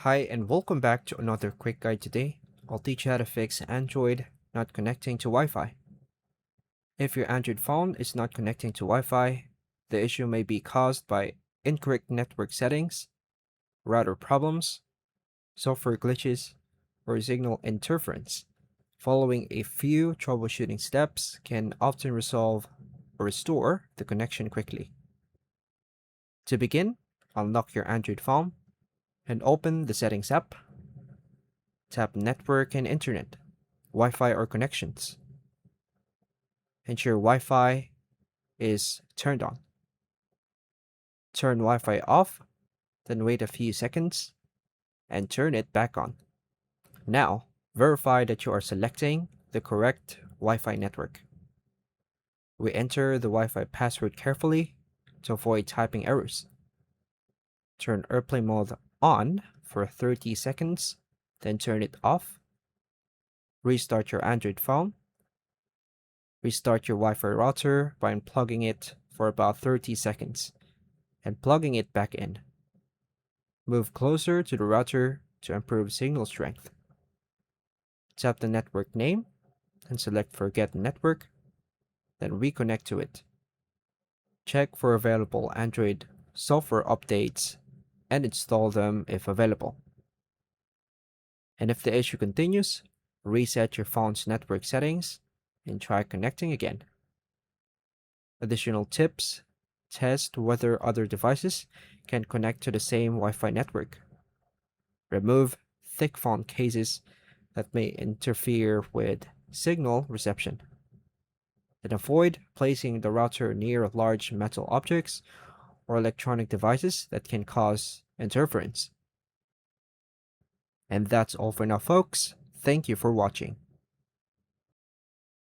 Hi and welcome back to another quick guide. Today, I'll teach you how to fix Android not connecting to Wi-Fi. If your Android phone is not connecting to Wi-Fi, the issue may be caused by incorrect network settings, router problems, software glitches, or signal interference. Following a few troubleshooting steps can often resolve or restore the connection quickly. To begin, unlock your Android phone and open the Settings app. Tap Network and Internet, Wi-Fi or connections. Ensure Wi-Fi is turned on. Turn Wi-Fi off, then wait a few seconds and turn it back on. Now, verify that you are selecting the correct Wi-Fi network. Re-enter the Wi-Fi password carefully to avoid typing errors. Turn airplane mode on for 30 seconds, then turn it off. Restart your Android phone. Restart your Wi-Fi router by unplugging it for about 30 seconds and plugging it back in. Move closer to the router to improve signal strength. Tap the network name and select Forget Network, then reconnect to it. Check for available Android software updates and install them if available. And if the issue continues, reset your phone's network settings and try connecting again. Additional tips: test whether other devices can connect to the same Wi-Fi network. Remove thick phone cases that may interfere with signal reception. And avoid placing the router near large metal objects or electronic devices that can cause interference. And that's all for now, folks. Thank you for watching.